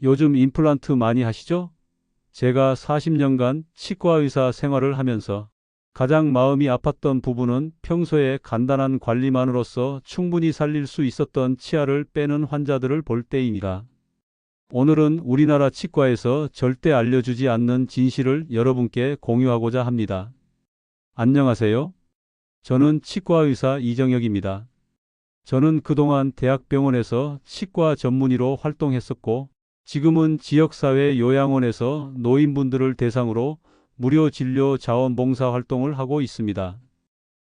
요즘 임플란트 많이 하시죠? 제가 40년간 치과의사 생활을 하면서 가장 마음이 아팠던 부분은 평소에 간단한 관리만으로써 충분히 살릴 수 있었던 치아를 빼는 환자들을 볼 때입니다. 오늘은 우리나라 치과에서 절대 알려주지 않는 진실을 여러분께 공유하고자 합니다. 안녕하세요. 저는 치과의사 이정혁입니다. 저는 그동안 대학병원에서 치과 전문의로 활동했었고, 지금은 지역사회 요양원에서 노인분들을 대상으로 무료 진료 자원봉사 활동을 하고 있습니다.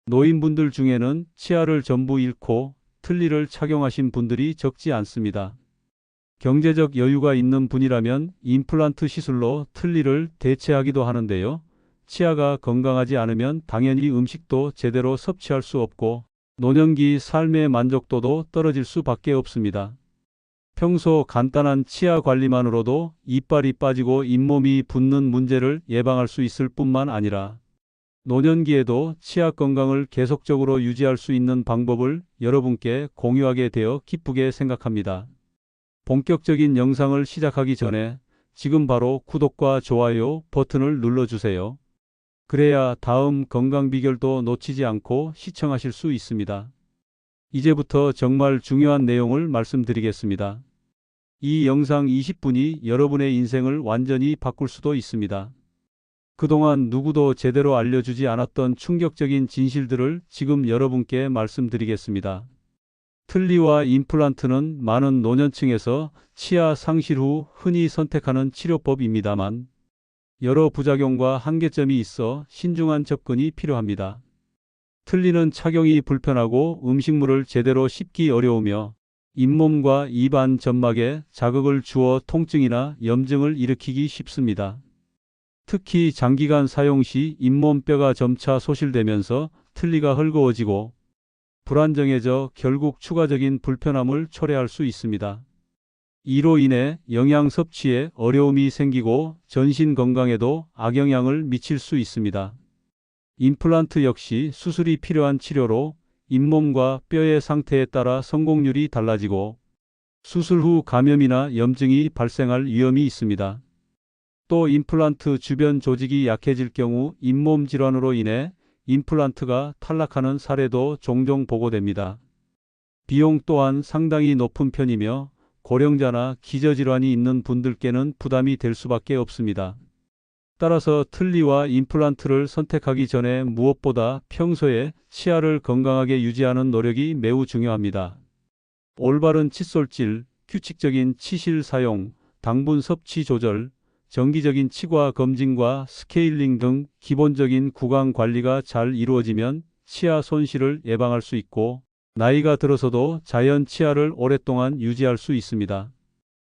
노인분들 중에는 치아를 전부 잃고 틀니를 착용하신 분들이 적지 않습니다. 경제적 여유가 있는 분이라면 임플란트 시술로 틀니를 대체하기도 하는데요. 치아가 건강하지 않으면 당연히 음식도 제대로 섭취할 수 없고 노년기 삶의 만족도도 떨어질 수밖에 없습니다. 평소 간단한 치아 관리만으로도 이빨이 빠지고 잇몸이 붓는 문제를 예방할 수 있을 뿐만 아니라 노년기에도 치아 건강을 계속적으로 유지할 수 있는 방법을 여러분께 공유하게 되어 기쁘게 생각합니다. 본격적인 영상을 시작하기 전에 지금 바로 구독과 좋아요 버튼을 눌러주세요. 그래야 다음 건강 비결도 놓치지 않고 시청하실 수 있습니다. 이제부터 정말 중요한 내용을 말씀드리겠습니다. 이 영상 20분이 여러분의 인생을 완전히 바꿀 수도 있습니다. 그동안 누구도 제대로 알려주지 않았던 충격적인 진실들을 지금 여러분께 말씀드리겠습니다. 틀니와 임플란트는 많은 노년층에서 치아 상실 후 흔히 선택하는 치료법입니다만 여러 부작용과 한계점이 있어 신중한 접근이 필요합니다. 틀니는 착용이 불편하고 음식물을 제대로 씹기 어려우며 잇몸과 입안 점막에 자극을 주어 통증이나 염증을 일으키기 쉽습니다. 특히 장기간 사용 시 잇몸뼈가 점차 소실되면서 틀니가 헐거워지고 불안정해져 결국 추가적인 불편함을 초래할 수 있습니다. 이로 인해 영양 섭취에 어려움이 생기고 전신 건강에도 악영향을 미칠 수 있습니다. 임플란트 역시 수술이 필요한 치료로 잇몸과 뼈의 상태에 따라 성공률이 달라지고 수술 후 감염이나 염증이 발생할 위험이 있습니다. 또 임플란트 주변 조직이 약해질 경우 잇몸 질환으로 인해 임플란트가 탈락하는 사례도 종종 보고됩니다. 비용 또한 상당히 높은 편이며 고령자나 기저질환이 있는 분들께는 부담이 될 수밖에 없습니다. 따라서 틀니와 임플란트를 선택하기 전에 무엇보다 평소에 치아를 건강하게 유지하는 노력이 매우 중요합니다. 올바른 칫솔질, 규칙적인 치실 사용, 당분 섭취 조절, 정기적인 치과 검진과 스케일링 등 기본적인 구강 관리가 잘 이루어지면 치아 손실을 예방할 수 있고 나이가 들어서도 자연 치아를 오랫동안 유지할 수 있습니다.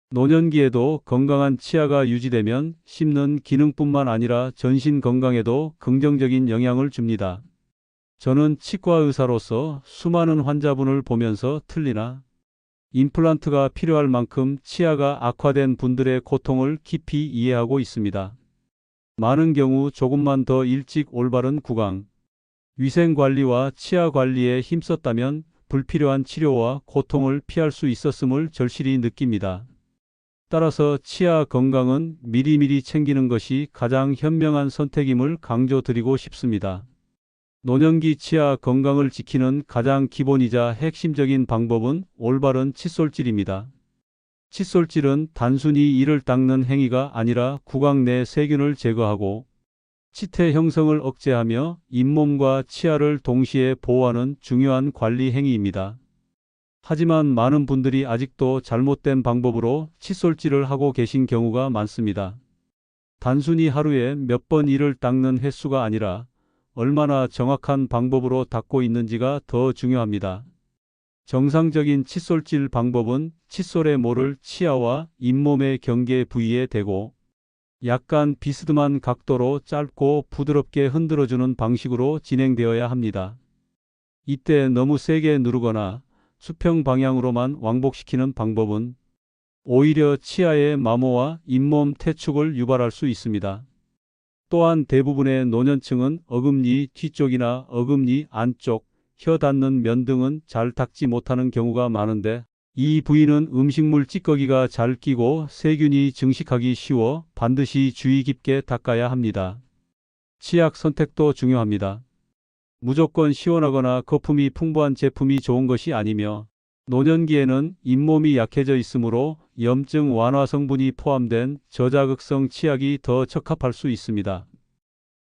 노년기에도 건강한 치아가 유지되면 씹는 기능뿐만 아니라 전신 건강에도 긍정적인 영향을 줍니다. 저는 치과 의사로서 수많은 환자분을 보면서 틀니나 임플란트가 필요할 만큼 치아가 악화된 분들의 고통을 깊이 이해하고 있습니다. 많은 경우 조금만 더 일찍 올바른 구강, 위생 관리와 치아 관리에 힘썼다면 불필요한 치료와 고통을 피할 수 있었음을 절실히 느낍니다. 따라서 치아 건강은 미리미리 챙기는 것이 가장 현명한 선택임을 강조드리고 싶습니다. 노년기 치아 건강을 지키는 가장 기본이자 핵심적인 방법은 올바른 칫솔질입니다. 칫솔질은 단순히 이를 닦는 행위가 아니라 구강 내 세균을 제거하고 치태 형성을 억제하며 잇몸과 치아를 동시에 보호하는 중요한 관리 행위입니다. 하지만 많은 분들이 아직도 잘못된 방법으로 칫솔질을 하고 계신 경우가 많습니다. 단순히 하루에 몇 번 이를 닦는 횟수가 아니라 얼마나 정확한 방법으로 닦고 있는지가 더 중요합니다. 정상적인 칫솔질 방법은 칫솔의 모를 치아와 잇몸의 경계 부위에 대고 약간 비스듬한 각도로 짧고 부드럽게 흔들어주는 방식으로 진행되어야 합니다. 이때 너무 세게 누르거나 수평 방향으로만 왕복시키는 방법은 오히려 치아의 마모와 잇몸 퇴축을 유발할 수 있습니다. 또한 대부분의 노년층은 어금니 뒤쪽이나 어금니 안쪽, 혀 닿는 면 등은 잘 닦지 못하는 경우가 많은데 이 부위는 음식물 찌꺼기가 잘 끼고 세균이 증식하기 쉬워 반드시 주의 깊게 닦아야 합니다. 치약 선택도 중요합니다. 무조건 시원하거나 거품이 풍부한 제품이 좋은 것이 아니며 노년기에는 잇몸이 약해져 있으므로 염증 완화 성분이 포함된 저자극성 치약이 더 적합할 수 있습니다.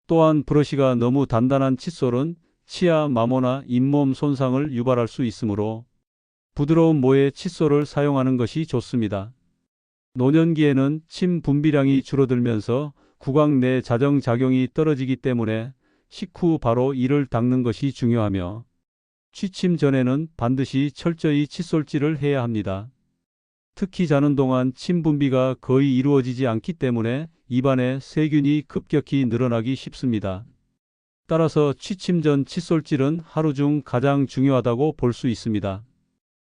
또한 브러쉬가 너무 단단한 칫솔은 치아 마모나 잇몸 손상을 유발할 수 있으므로 부드러운 모의 칫솔을 사용하는 것이 좋습니다. 노년기에는 침 분비량이 줄어들면서 구강 내 자정작용이 떨어지기 때문에 식후 바로 이를 닦는 것이 중요하며 취침 전에는 반드시 철저히 칫솔질을 해야 합니다. 특히 자는 동안 침 분비가 거의 이루어지지 않기 때문에 입안에 세균이 급격히 늘어나기 쉽습니다. 따라서 취침 전 칫솔질은 하루 중 가장 중요하다고 볼 수 있습니다.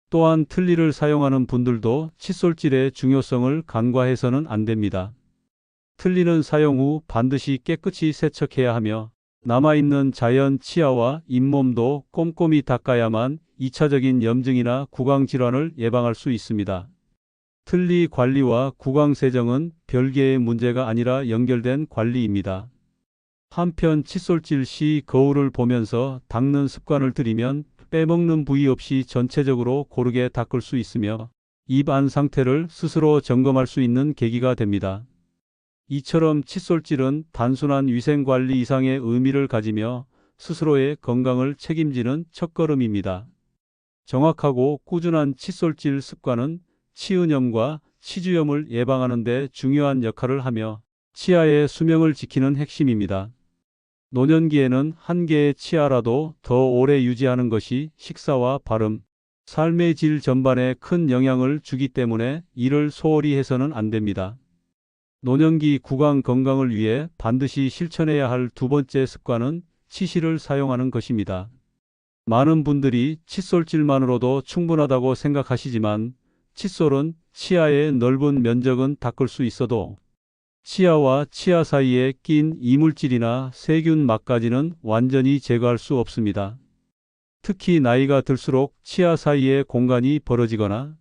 또한 틀니를 사용하는 분들도 칫솔질의 중요성을 간과해서는 안 됩니다. 틀니는 사용 후 반드시 깨끗이 세척해야 하며 남아있는 자연 치아와 잇몸도 꼼꼼히 닦아야만 2차적인 염증이나 구강질환을 예방할 수 있습니다. 틀니 관리와 구강 세정은 별개의 문제가 아니라 연결된 관리입니다. 한편 칫솔질 시 거울을 보면서 닦는 습관을 들이면 빼먹는 부위 없이 전체적으로 고르게 닦을 수 있으며 입 안 상태를 스스로 점검할 수 있는 계기가 됩니다. 이처럼 칫솔질은 단순한 위생관리 이상의 의미를 가지며 스스로의 건강을 책임지는 첫걸음입니다. 정확하고 꾸준한 칫솔질 습관은 치은염과 치주염을 예방하는 데 중요한 역할을 하며 치아의 수명을 지키는 핵심입니다. 노년기에는 한 개의 치아라도 더 오래 유지하는 것이 식사와 발음, 삶의 질 전반에 큰 영향을 주기 때문에 이를 소홀히 해서는 안 됩니다. 노년기 구강 건강을 위해 반드시 실천해야 할 두 번째 습관은 치실을 사용하는 것입니다. 많은 분들이 칫솔질만으로도 충분하다고 생각하시지만 칫솔은 치아의 넓은 면적은 닦을 수 있어도 치아와 치아 사이에 낀 이물질이나 세균 막까지는 완전히 제거할 수 없습니다. 특히 나이가 들수록 치아 사이에 공간이 벌어지거나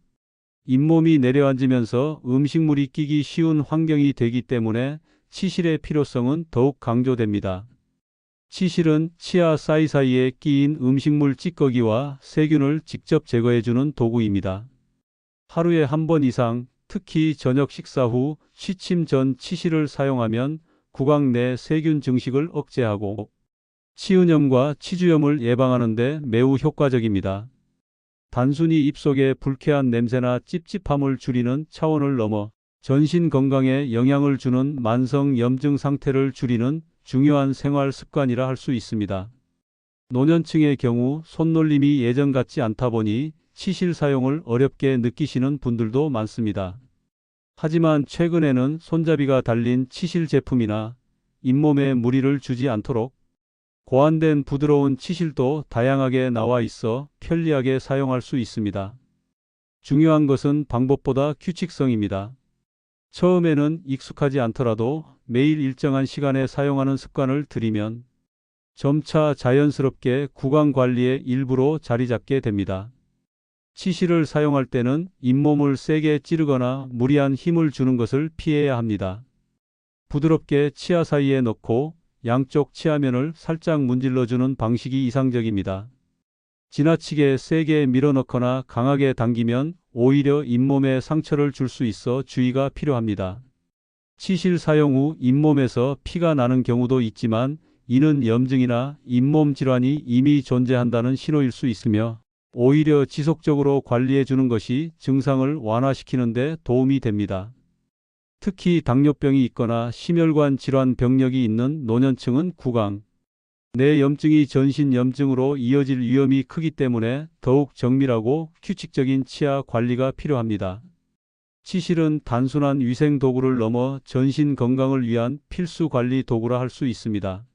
잇몸이 내려앉으면서 음식물이 끼기 쉬운 환경이 되기 때문에 치실의 필요성은 더욱 강조됩니다. 치실은 치아 사이사이에 끼인 음식물 찌꺼기와 세균을 직접 제거해주는 도구입니다. 하루에 한 번 이상, 특히 저녁 식사 후 취침 전 치실을 사용하면 구강 내 세균 증식을 억제하고 치은염과 치주염을 예방하는 데 매우 효과적입니다. 단순히 입속의 불쾌한 냄새나 찝찝함을 줄이는 차원을 넘어 전신 건강에 영향을 주는 만성 염증 상태를 줄이는 중요한 생활 습관이라 할 수 있습니다. 노년층의 경우 손놀림이 예전 같지 않다 보니 치실 사용을 어렵게 느끼시는 분들도 많습니다. 하지만 최근에는 손잡이가 달린 치실 제품이나 잇몸에 무리를 주지 않도록 고안된 부드러운 치실도 다양하게 나와 있어 편리하게 사용할 수 있습니다. 중요한 것은 방법보다 규칙성입니다. 처음에는 익숙하지 않더라도 매일 일정한 시간에 사용하는 습관을 들이면 점차 자연스럽게 구강 관리의 일부로 자리 잡게 됩니다. 치실을 사용할 때는 잇몸을 세게 찌르거나 무리한 힘을 주는 것을 피해야 합니다. 부드럽게 치아 사이에 넣고 양쪽 치아면을 살짝 문질러주는 방식이 이상적입니다. 지나치게 세게 밀어넣거나 강하게 당기면 오히려 잇몸에 상처를 줄 수 있어 주의가 필요합니다. 치실 사용 후 잇몸에서 피가 나는 경우도 있지만 이는 염증이나 잇몸 질환이 이미 존재한다는 신호일 수 있으며 오히려 지속적으로 관리해 주는 것이 증상을 완화시키는 데 도움이 됩니다. 특히 당뇨병이 있거나 심혈관 질환 병력이 있는 노년층은 구강 내 염증이 전신 염증으로 이어질 위험이 크기 때문에 더욱 정밀하고 규칙적인 치아 관리가 필요합니다. 치실은 단순한 위생 도구를 넘어 전신 건강을 위한 필수 관리 도구라 할 수 있습니다.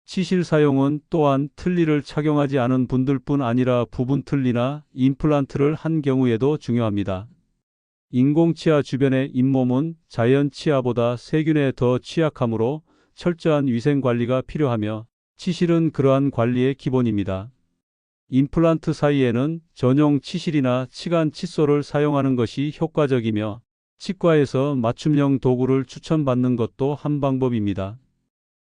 치실 사용은 또한 틀니를 착용하지 않은 분들뿐 아니라 부분 틀니나 임플란트를 한 경우에도 중요합니다. 인공치아 주변의 잇몸은 자연 치아보다 세균에 더 취약하므로 철저한 위생 관리가 필요하며 치실은 그러한 관리의 기본입니다. 임플란트 사이에는 전용 치실이나 치간 칫솔을 사용하는 것이 효과적이며 치과에서 맞춤형 도구를 추천받는 것도 한 방법입니다.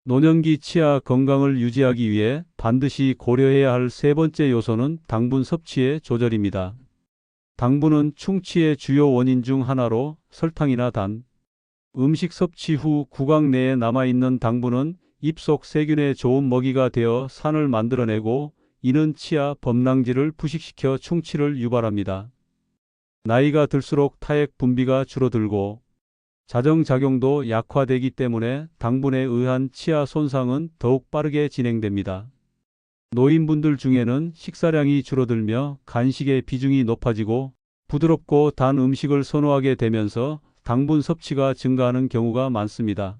노년기 치아 건강을 유지하기 위해 반드시 고려해야 할 세 번째 요소는 당분 섭취의 조절입니다. 당분은 충치의 주요 원인 중 하나로 설탕이나 음식 섭취 후 구강 내에 남아있는 당분은 입속 세균에 좋은 먹이가 되어 산을 만들어내고 이는 치아 범랑지를 부식시켜 충치를 유발합니다. 나이가 들수록 타액 분비가 줄어들고 자정작용도 약화되기 때문에 당분에 의한 치아 손상은 더욱 빠르게 진행됩니다. 노인분들 중에는 식사량이 줄어들며 간식의 비중이 높아지고 부드럽고 단 음식을 선호하게 되면서 당분 섭취가 증가하는 경우가 많습니다.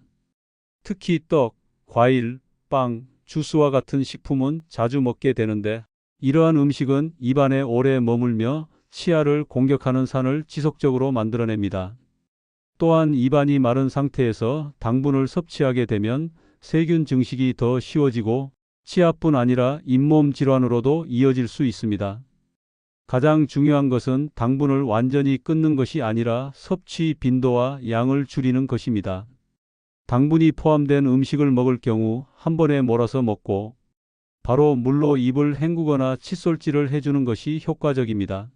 특히 떡, 과일, 빵, 주스와 같은 식품은 자주 먹게 되는데 이러한 음식은 입안에 오래 머물며 치아를 공격하는 산을 지속적으로 만들어냅니다. 또한 입안이 마른 상태에서 당분을 섭취하게 되면 세균 증식이 더 쉬워지고 치아뿐 아니라 잇몸 질환으로도 이어질 수 있습니다. 가장 중요한 것은 당분을 완전히 끊는 것이 아니라 섭취 빈도와 양을 줄이는 것입니다. 당분이 포함된 음식을 먹을 경우 한 번에 몰아서 먹고 바로 물로 입을 헹구거나 칫솔질을 해주는 것이 효과적입니다.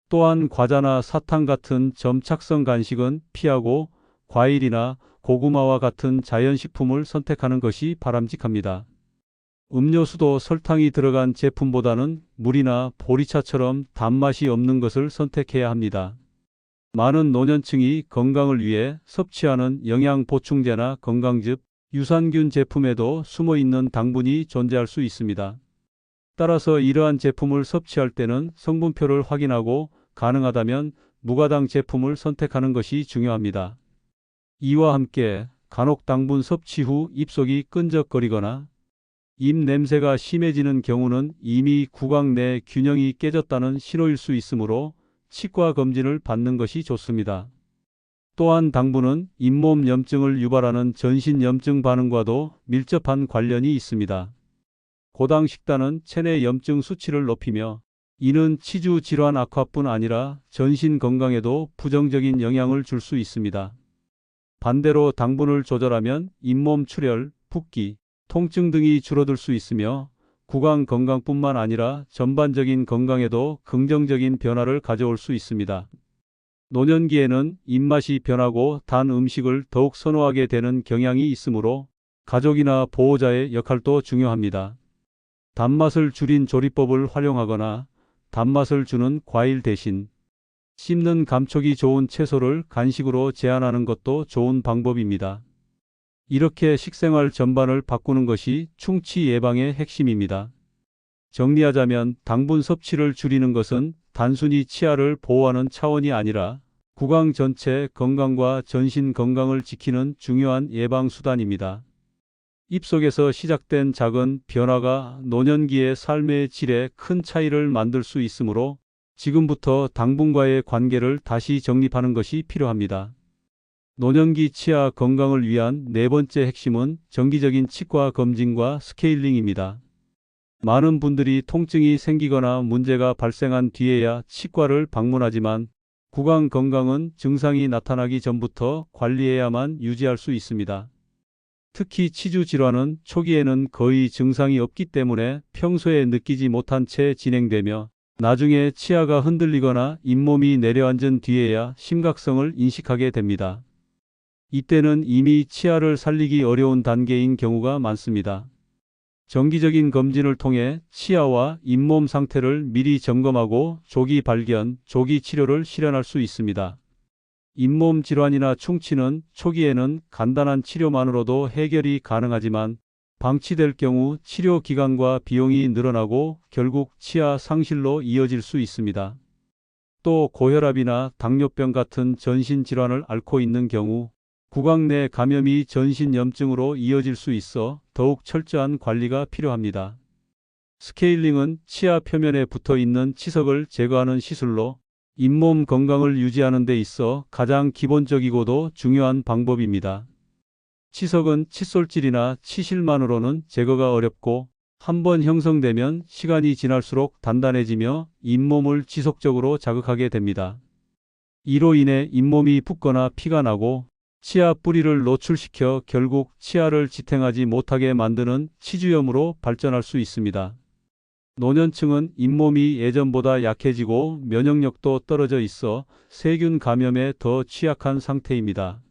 또한 과자나 사탕 같은 점착성 간식은 피하고 과일이나 고구마와 같은 자연식품을 선택하는 것이 바람직합니다. 음료수도 설탕이 들어간 제품보다는 물이나 보리차처럼 단맛이 없는 것을 선택해야 합니다. 많은 노년층이 건강을 위해 섭취하는 영양 보충제나 건강즙, 유산균 제품에도 숨어있는 당분이 존재할 수 있습니다. 따라서 이러한 제품을 섭취할 때는 성분표를 확인하고 가능하다면 무가당 제품을 선택하는 것이 중요합니다. 이와 함께 간혹 당분 섭취 후 입속이 끈적거리거나 입 냄새가 심해지는 경우는 이미 구강 내 균형이 깨졌다는 신호일 수 있으므로 치과 검진을 받는 것이 좋습니다. 또한 당분은 잇몸 염증을 유발하는 전신염증 반응과도 밀접한 관련이 있습니다. 고당 식단은 체내 염증 수치를 높이며 이는 치주 질환 악화뿐 아니라 전신 건강에도 부정적인 영향을 줄 수 있습니다. 반대로 당분을 조절하면 잇몸 출혈, 붓기, 통증 등이 줄어들 수 있으며 구강 건강뿐만 아니라 전반적인 건강에도 긍정적인 변화를 가져올 수 있습니다. 노년기에는 입맛이 변하고 단 음식을 더욱 선호하게 되는 경향이 있으므로 가족이나 보호자의 역할도 중요합니다. 단맛을 줄인 조리법을 활용하거나 단맛을 주는 과일 대신 씹는 감촉이 좋은 채소를 간식으로 제한하는 것도 좋은 방법입니다. 이렇게 식생활 전반을 바꾸는 것이 충치 예방의 핵심입니다. 정리하자면 당분 섭취를 줄이는 것은 단순히 치아를 보호하는 차원이 아니라 구강 전체 건강과 전신 건강을 지키는 중요한 예방 수단입니다. 입속에서 시작된 작은 변화가 노년기의 삶의 질에 큰 차이를 만들 수 있으므로 지금부터 당분과의 관계를 다시 정립하는 것이 필요합니다. 노년기 치아 건강을 위한 네 번째 핵심은 정기적인 치과 검진과 스케일링입니다. 많은 분들이 통증이 생기거나 문제가 발생한 뒤에야 치과를 방문하지만 구강 건강은 증상이 나타나기 전부터 관리해야만 유지할 수 있습니다. 특히 치주 질환은 초기에는 거의 증상이 없기 때문에 평소에 느끼지 못한 채 진행되며 나중에 치아가 흔들리거나 잇몸이 내려앉은 뒤에야 심각성을 인식하게 됩니다. 이때는 이미 치아를 살리기 어려운 단계인 경우가 많습니다. 정기적인 검진을 통해 치아와 잇몸 상태를 미리 점검하고 조기 발견, 조기 치료를 실현할 수 있습니다. 잇몸 질환이나 충치는 초기에는 간단한 치료만으로도 해결이 가능하지만 방치될 경우 치료 기간과 비용이 늘어나고 결국 치아 상실로 이어질 수 있습니다. 또 고혈압이나 당뇨병 같은 전신 질환을 앓고 있는 경우 구강 내 감염이 전신염증으로 이어질 수 있어 더욱 철저한 관리가 필요합니다. 스케일링은 치아 표면에 붙어 있는 치석을 제거하는 시술로 잇몸 건강을 유지하는 데 있어 가장 기본적이고도 중요한 방법입니다. 치석은 칫솔질이나 치실만으로는 제거가 어렵고 한번 형성되면 시간이 지날수록 단단해지며 잇몸을 지속적으로 자극하게 됩니다. 이로 인해 잇몸이 붓거나 피가 나고 치아 뿌리를 노출시켜 결국 치아를 지탱하지 못하게 만드는 치주염으로 발전할 수 있습니다. 노년층은 잇몸이 예전보다 약해지고 면역력도 떨어져 있어 세균 감염에 더 취약한 상태입니다.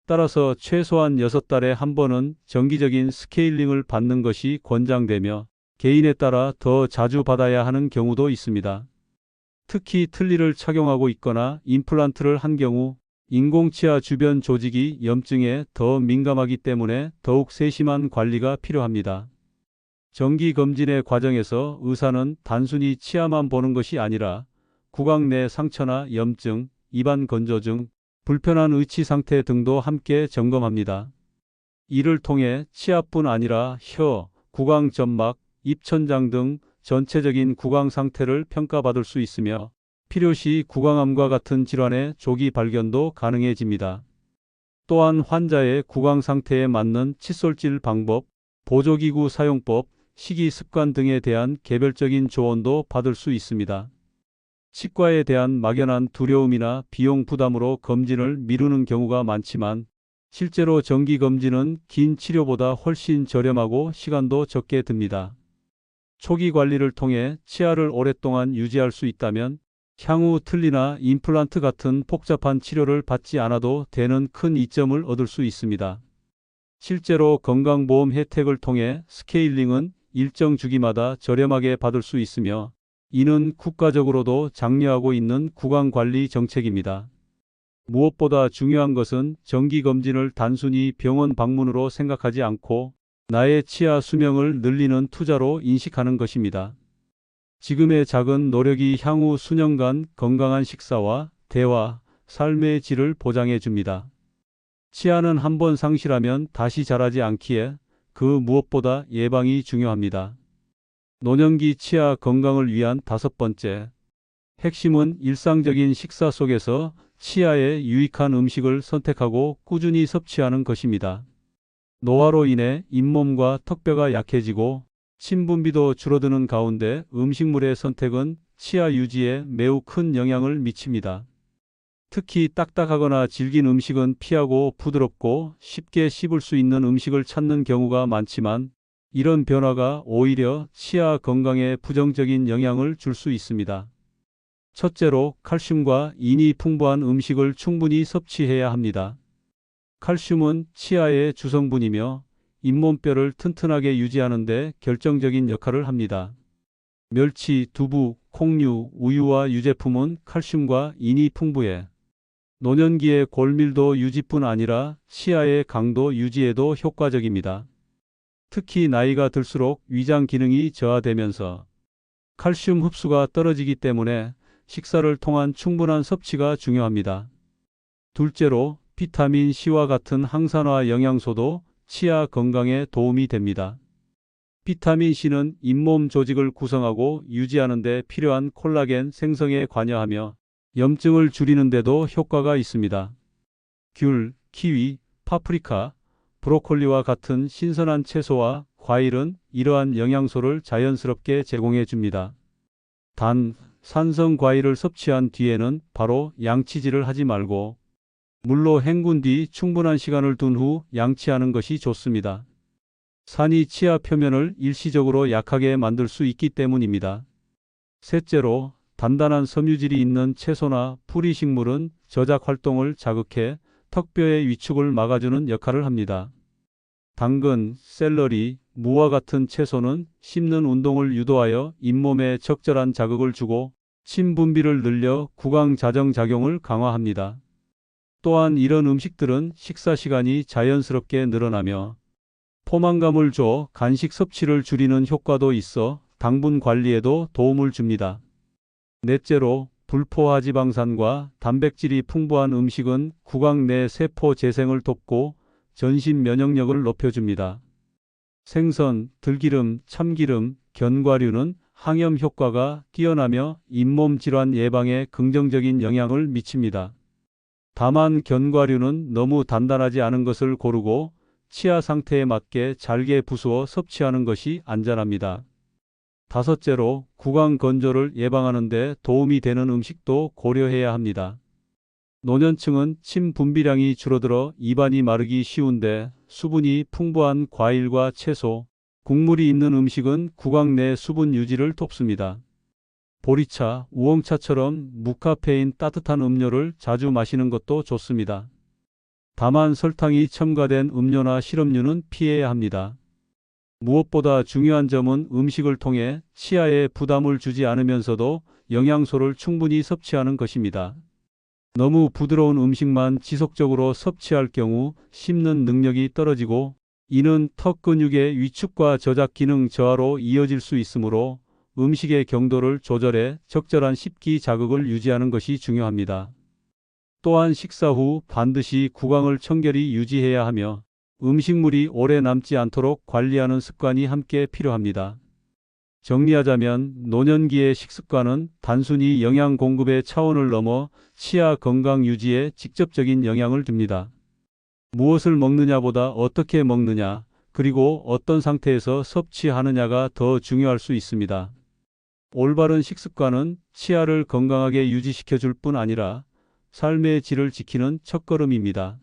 따라서 최소한 6달에 한 번은 정기적인 스케일링을 받는 것이 권장되며 개인에 따라 더 자주 받아야 하는 경우도 있습니다. 특히 틀니를 착용하고 있거나 임플란트를 한 경우 인공치아 주변 조직이 염증에 더 민감하기 때문에 더욱 세심한 관리가 필요합니다. 정기검진의 과정에서 의사는 단순히 치아만 보는 것이 아니라 구강 내 상처나 염증, 입안 건조증, 불편한 의치 상태 등도 함께 점검합니다. 이를 통해 치아뿐 아니라 혀, 구강 점막, 입천장 등 전체적인 구강 상태를 평가받을 수 있으며 필요시 구강암과 같은 질환의 조기 발견도 가능해집니다. 또한 환자의 구강 상태에 맞는 칫솔질 방법, 보조기구 사용법, 식이 습관 등에 대한 개별적인 조언도 받을 수 있습니다. 치과에 대한 막연한 두려움이나 비용 부담으로 검진을 미루는 경우가 많지만 실제로 정기검진은 긴 치료보다 훨씬 저렴하고 시간도 적게 듭니다. 초기 관리를 통해 치아를 오랫동안 유지할 수 있다면 향후 틀니나 임플란트 같은 복잡한 치료를 받지 않아도 되는 큰 이점을 얻을 수 있습니다. 실제로 건강보험 혜택을 통해 스케일링은 일정 주기마다 저렴하게 받을 수 있으며 이는 국가적으로도 장려하고 있는 구강관리 정책입니다. 무엇보다 중요한 것은 정기검진을 단순히 병원 방문으로 생각하지 않고 나의 치아 수명을 늘리는 투자로 인식하는 것입니다. 지금의 작은 노력이 향후 수년간 건강한 식사와 대화, 삶의 질을 보장해 줍니다. 치아는 한번 상실하면 다시 자라지 않기에 그 무엇보다 예방이 중요합니다. 노년기 치아 건강을 위한 5번째 핵심은 일상적인 식사 속에서 치아에 유익한 음식을 선택하고 꾸준히 섭취하는 것입니다. 노화로 인해 잇몸과 턱뼈가 약해지고 침분비도 줄어드는 가운데 음식물의 선택은 치아 유지에 매우 큰 영향을 미칩니다. 특히 딱딱하거나 질긴 음식은 피하고 부드럽고 쉽게 씹을 수 있는 음식을 찾는 경우가 많지만 이런 변화가 오히려 치아 건강에 부정적인 영향을 줄 수 있습니다. 첫째로 칼슘과 인이 풍부한 음식을 충분히 섭취해야 합니다. 칼슘은 치아의 주성분이며 잇몸뼈를 튼튼하게 유지하는 데 결정적인 역할을 합니다. 멸치, 두부, 콩류, 우유와 유제품은 칼슘과 인이 풍부해 노년기의 골밀도 유지뿐 아니라 치아의 강도 유지에도 효과적입니다. 특히 나이가 들수록 위장 기능이 저하되면서 칼슘 흡수가 떨어지기 때문에 식사를 통한 충분한 섭취가 중요합니다. 둘째로 비타민 C와 같은 항산화 영양소도 치아 건강에 도움이 됩니다. 비타민 C는 잇몸 조직을 구성하고 유지하는 데 필요한 콜라겐 생성에 관여하며 염증을 줄이는 데도 효과가 있습니다. 귤, 키위, 파프리카, 브로콜리와 같은 신선한 채소와 과일은 이러한 영양소를 자연스럽게 제공해 줍니다. 단, 산성 과일을 섭취한 뒤에는 바로 양치질을 하지 말고 물로 헹군 뒤 충분한 시간을 둔 후 양치하는 것이 좋습니다. 산이 치아 표면을 일시적으로 약하게 만들 수 있기 때문입니다. 셋째로, 단단한 섬유질이 있는 채소나 풀이식물은 저작 활동을 자극해 턱뼈의 위축을 막아주는 역할을 합니다. 당근, 샐러리, 무와 같은 채소는 씹는 운동을 유도하여 잇몸에 적절한 자극을 주고 침 분비를 늘려 구강 자정 작용을 강화합니다. 또한 이런 음식들은 식사 시간이 자연스럽게 늘어나며 포만감을 줘 간식 섭취를 줄이는 효과도 있어 당분 관리에도 도움을 줍니다. 넷째로, 불포화 지방산과 단백질이 풍부한 음식은 구강 내 세포 재생을 돕고 전신 면역력을 높여줍니다. 생선, 들기름, 참기름, 견과류는 항염 효과가 뛰어나며 잇몸 질환 예방에 긍정적인 영향을 미칩니다. 다만 견과류는 너무 단단하지 않은 것을 고르고 치아 상태에 맞게 잘게 부수어 섭취하는 것이 안전합니다. 다섯째로, 구강 건조를 예방하는 데 도움이 되는 음식도 고려해야 합니다. 노년층은 침 분비량이 줄어들어 입안이 마르기 쉬운데 수분이 풍부한 과일과 채소, 국물이 있는 음식은 구강 내 수분 유지를 돕습니다. 보리차, 우엉차처럼 무카페인 따뜻한 음료를 자주 마시는 것도 좋습니다. 다만 설탕이 첨가된 음료나 시럽류는 피해야 합니다. 무엇보다 중요한 점은 음식을 통해 치아에 부담을 주지 않으면서도 영양소를 충분히 섭취하는 것입니다. 너무 부드러운 음식만 지속적으로 섭취할 경우 씹는 능력이 떨어지고 이는 턱 근육의 위축과 저작 기능 저하로 이어질 수 있으므로 음식의 경도를 조절해 적절한 씹기 자극을 유지하는 것이 중요합니다. 또한 식사 후 반드시 구강을 청결히 유지해야 하며 음식물이 오래 남지 않도록 관리하는 습관이 함께 필요합니다. 정리하자면 노년기의 식습관은 단순히 영양 공급의 차원을 넘어 치아 건강 유지에 직접적인 영향을 줍니다. 무엇을 먹느냐보다 어떻게 먹느냐, 그리고 어떤 상태에서 섭취하느냐가 더 중요할 수 있습니다. 올바른 식습관은 치아를 건강하게 유지시켜 줄 뿐 아니라 삶의 질을 지키는 첫걸음입니다.